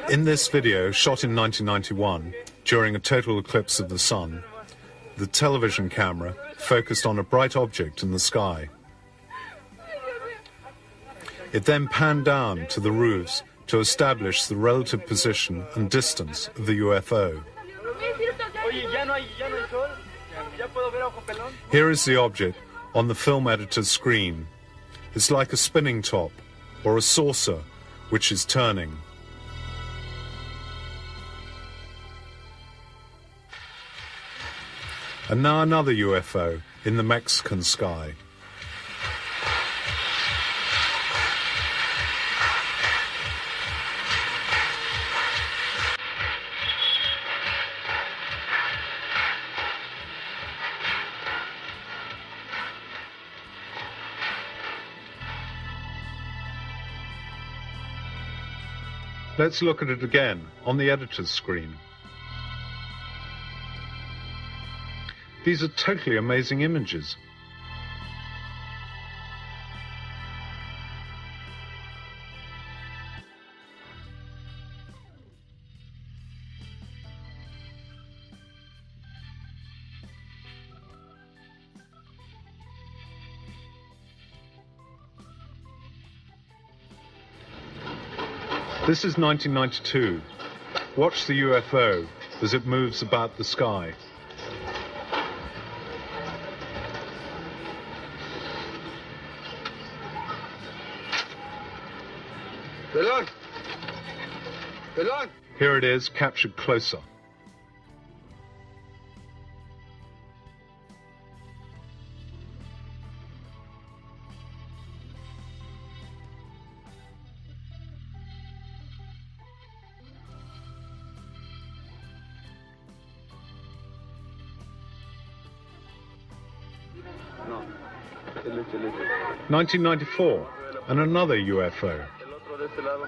In this video, shot in 1991, during a total eclipse of the sun, the television camera focused on a bright object in the sky. It then panned down to the roofs to establish the relative position and distance of the UFO. Here is the object on the film editor's screen. It's like a spinning top or a saucer which is turning. And now another UFO in the Mexican sky. Let's look at it again on the editor's screen. These are totally amazing images. This is 1992. Watch the UFO as it moves about the sky. Here it is, captured closer. No. 1994, and another UFO.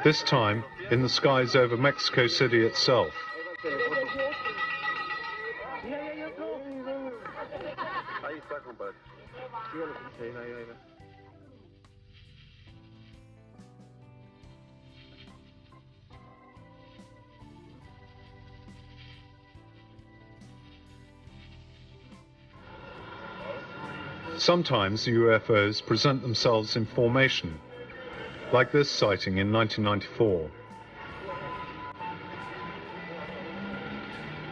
This time in the skies over Mexico City itself. Sometimes the UFOs present themselves in formation, like this sighting in 1994.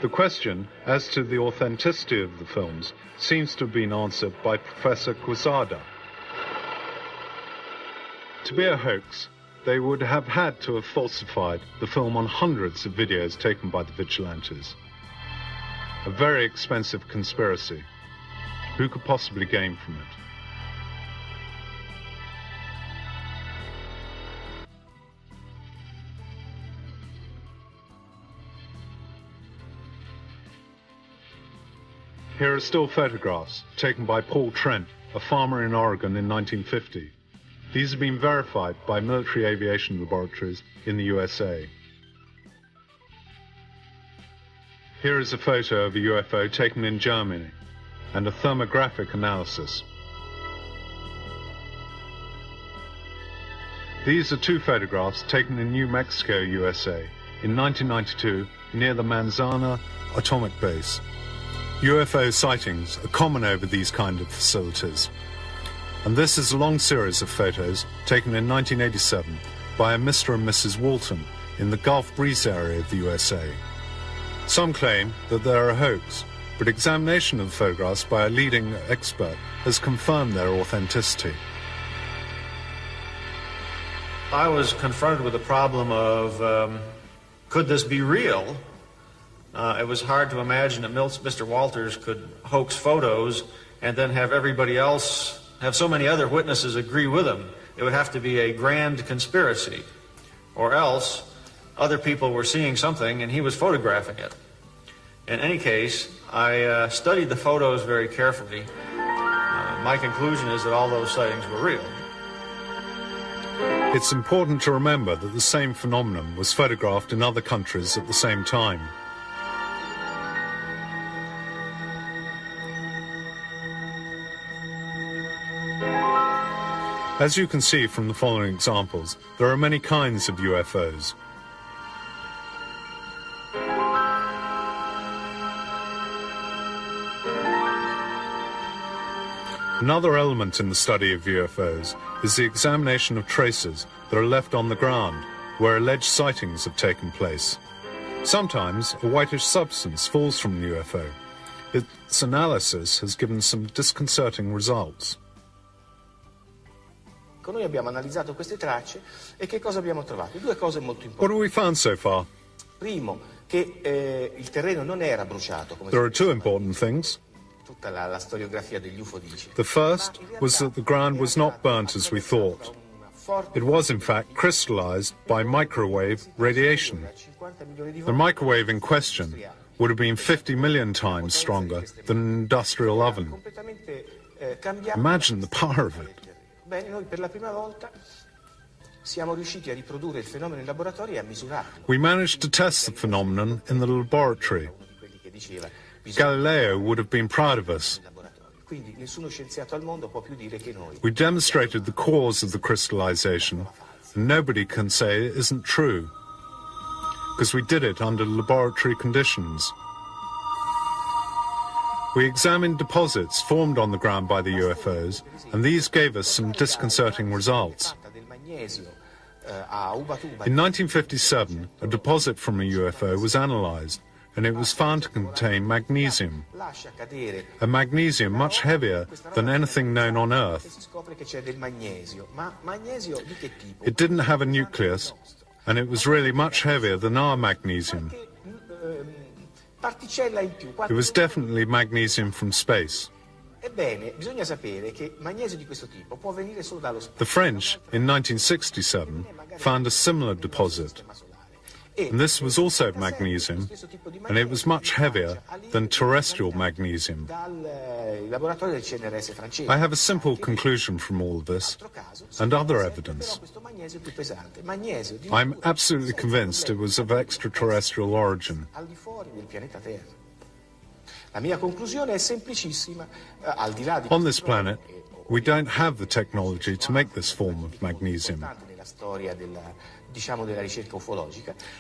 The question as to the authenticity of the films seems to have been answered by Professor Quezada. To be a hoax, they would have had to have falsified the film on hundreds of videos taken by the vigilantes. A very expensive conspiracy. Who could possibly gain from it? Here are still photographs taken by Paul Trent, a farmer in Oregon in 1950. These have been verified by military aviation laboratories in the USA. Here is a photo of a UFO taken in Germany and a thermographic analysis. These are two photographs taken in New Mexico, USA in 1992 near the Manzana atomic base. UFO sightings are common over these kind of facilities. And this is a long series of photos taken in 1987 by a Mr. and Mrs. Walton in the Gulf Breeze area of the USA. Some claim that they are a hoax, but examination of the photographs by a leading expert has confirmed their authenticity. I was confronted with the problem of, could this be real? It was hard to imagine that Mr. Walters could hoax photos and then have everybody else, have so many other witnesses agree with him. It would have to be a grand conspiracy. Or else, other people were seeing something and he was photographing it. In any case, I studied the photos very carefully. My conclusion is that all those sightings were real. It's important to remember that the same phenomenon was photographed in other countries at the same time. As you can see from the following examples, there are many kinds of UFOs. Another element in the study of UFOs is the examination of traces that are left on the ground where alleged sightings have taken place. Sometimes a whitish substance falls from the UFO. Its analysis has given some disconcerting results. Noi abbiamo analizzato queste tracce e che cosa abbiamo trovato? Due cose molto importanti. What have we found so far? Primo, che il terreno non era bruciato come There are two important things. tutta la storiografia degli UFO dice. The first was that the ground was not burnt as we thought. It was in fact crystallized by microwave radiation. The microwave in question would have been 50 million times stronger than an industrial oven. Imagine the power of it. Bene, noi per la prima volta siamo riusciti a riprodurre il fenomeno in laboratorio e a misurarlo. We managed to test the phenomenon in the laboratory. Galileo would have been proud of us. Quindi nessuno scienziato al mondo può più dire che noi. We demonstrated the cause of the crystallization, and nobody can say it isn't true, because we did it under laboratory conditions. We examined deposits formed on the ground by the UFOs, and these gave us some disconcerting results. In 1957, a deposit from a UFO was analyzed, and it was found to contain magnesium, a magnesium much heavier than anything known on Earth. It didn't have a nucleus, and it was really much heavier than our magnesium. It was definitely magnesium from space. The French, in 1967, found a similar deposit. And this was also magnesium, and it was much heavier than terrestrial magnesium. I have a simple conclusion from all of this, and other evidence. I'm absolutely convinced it was of extraterrestrial origin. On this planet, we don't have the technology to make this form of magnesium.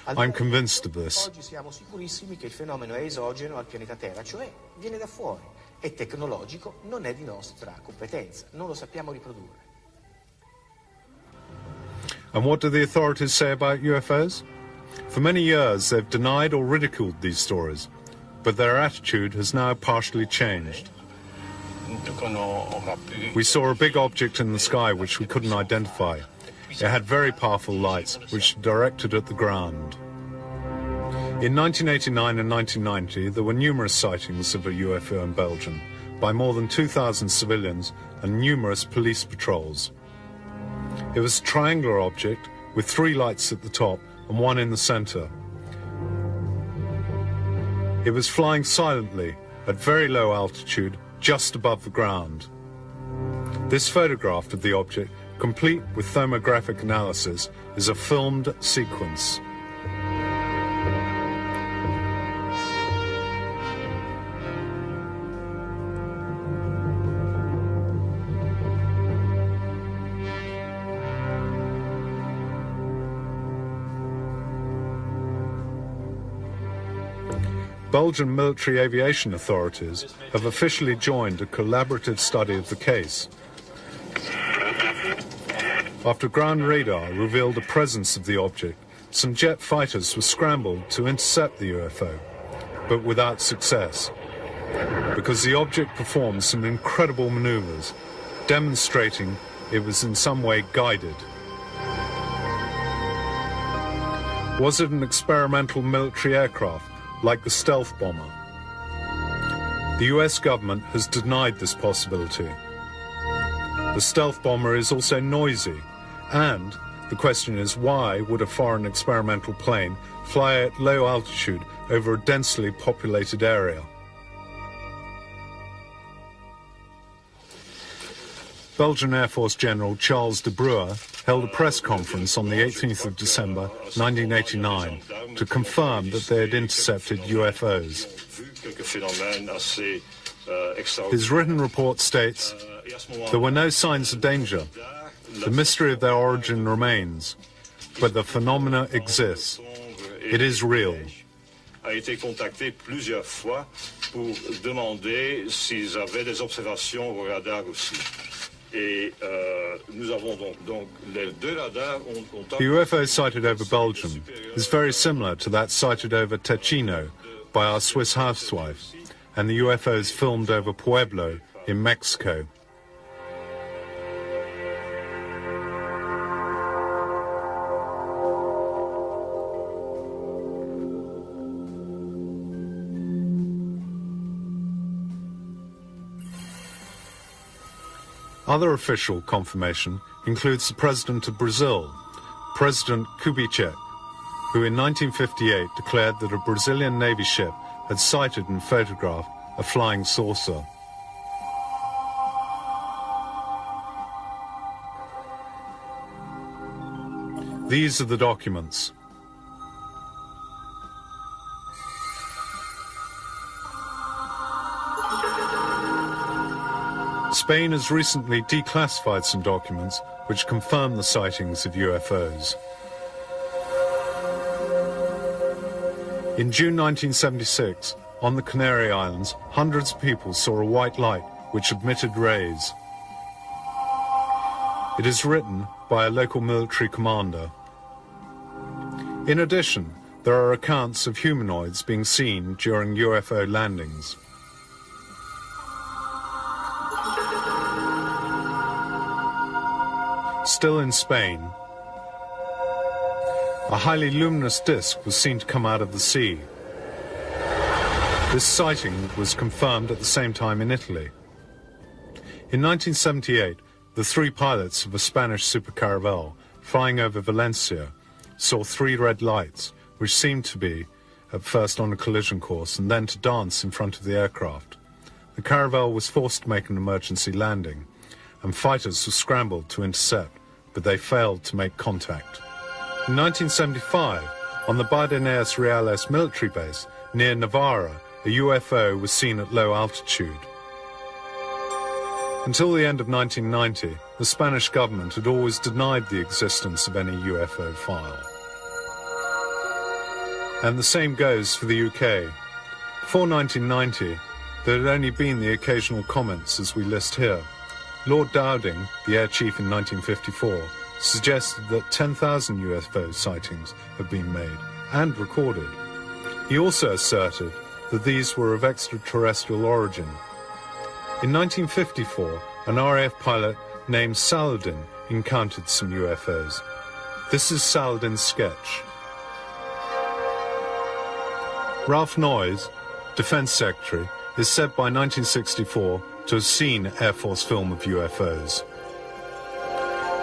I'm convinced of this. Oggi siamo sicurissimi che il fenomeno è esogeno al pianeta Terra, cioè viene da fuori, è tecnologico, non è di nostra competenza, non lo sappiamo riprodurre. And what do the authorities say about UFOs? For many years, they've denied or ridiculed these stories, but their attitude has now partially changed. We saw a big object in the sky which we couldn't identify. It had very powerful lights, which directed at the ground. In 1989 and 1990, there were numerous sightings of a UFO in Belgium by more than 2,000 civilians and numerous police patrols. It was a triangular object with 3 lights at the top and 1 in the center. It was flying silently at very low altitude, just above the ground. This photograph of the object, complete with thermographic analysis, is a filmed sequence. Belgian military aviation authorities have officially joined a collaborative study of the case. After ground radar revealed the presence of the object, some jet fighters were scrambled to intercept the UFO, but without success, because the object performed some incredible maneuvers, demonstrating it was in some way guided. Was it an experimental military aircraft, like the stealth bomber? The US government has denied this possibility. The stealth bomber is also noisy, and the question is, why would a foreign experimental plane fly at low altitude over a densely populated area? Belgian Air Force General Charles de Bruer held a press conference on the 18th of December 1989 to confirm that they had intercepted UFOs. His written report states, "There were no signs of danger. The mystery of their origin remains, but the phenomena exists. It is real. A été contacté plusieurs fois pour demander s'ils avaient des observations au radar aussi. Et nous avons donc les deux radars ont... The UFO sighted over Belgium is very similar to that sighted over Ticino by our Swiss housewife, and the UFOs filmed over Pueblo in Mexico. Other official confirmation includes the President of Brazil, President Kubitschek, who in 1958 declared that a Brazilian Navy ship had sighted and photographed a flying saucer. These are the documents. Spain has recently declassified some documents which confirm the sightings of UFOs. In June 1976, on the Canary Islands, hundreds of people saw a white light which emitted rays. It is written by a local military commander. In addition, there are accounts of humanoids being seen during UFO landings. Still in Spain, a highly luminous disk was seen to come out of the sea. This sighting was confirmed at the same time in Italy. In 1978, the three pilots of a Spanish supercaravel flying over Valencia saw three red lights, which seemed to be at first on a collision course and then to dance in front of the aircraft. The caravel was forced to make an emergency landing, and fighters were scrambled to intercept, but they failed to make contact. In 1975, on the Bardenas Reales military base near Navarra, a UFO was seen at low altitude. Until the end of 1990, the Spanish government had always denied the existence of any UFO file. And the same goes for the UK. Before 1990, there had only been the occasional comments as we list here. Lord Dowding, the Air Chief in 1954, suggested that 10,000 UFO sightings have been made and recorded. He also asserted that these were of extraterrestrial origin. In 1954, an RAF pilot named Saladin encountered some UFOs. This is Saladin's sketch. Ralph Noyes, Defense Secretary, is said by 1964 to have seen Air Force film of UFOs.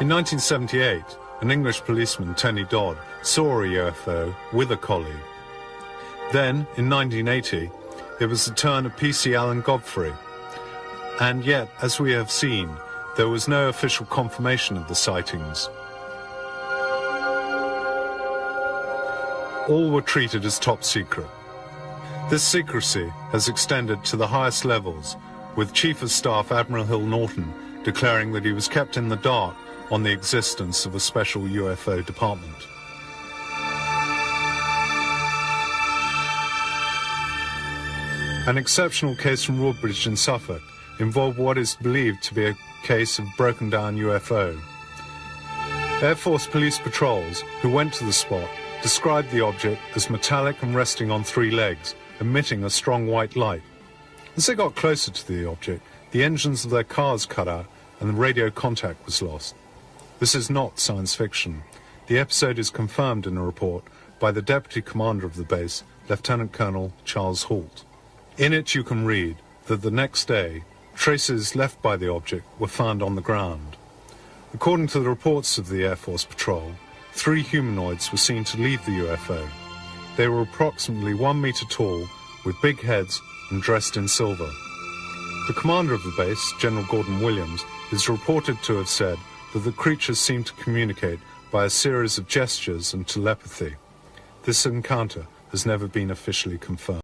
In 1978, an English policeman, Tony Dodd, saw a UFO with a colleague. Then, in 1980, it was the turn of PC Alan Godfrey. And yet, as we have seen, there was no official confirmation of the sightings. All were treated as top secret. This secrecy has extended to the highest levels, with Chief of Staff Admiral Hill Norton declaring that he was kept in the dark on the existence of a special UFO department. An exceptional case from Woodbridge in Suffolk involved what is believed to be a case of broken down UFO. Air Force police patrols who went to the spot described the object as metallic and resting on three legs, emitting a strong white light. As they got closer to the object, the engines of their cars cut out and the radio contact was lost. This is not science fiction. The episode is confirmed in a report by the Deputy Commander of the base, Lieutenant Colonel Charles Hoult. In it you can read that the next day, traces left by the object were found on the ground. According to the reports of the Air Force Patrol, 3 humanoids were seen to leave the UFO. They were approximately 1 meter tall, with big heads and dressed in silver. The commander of the base, General Gordon Williams, is reported to have said that the creatures seemed to communicate by a series of gestures and telepathy. This encounter has never been officially confirmed.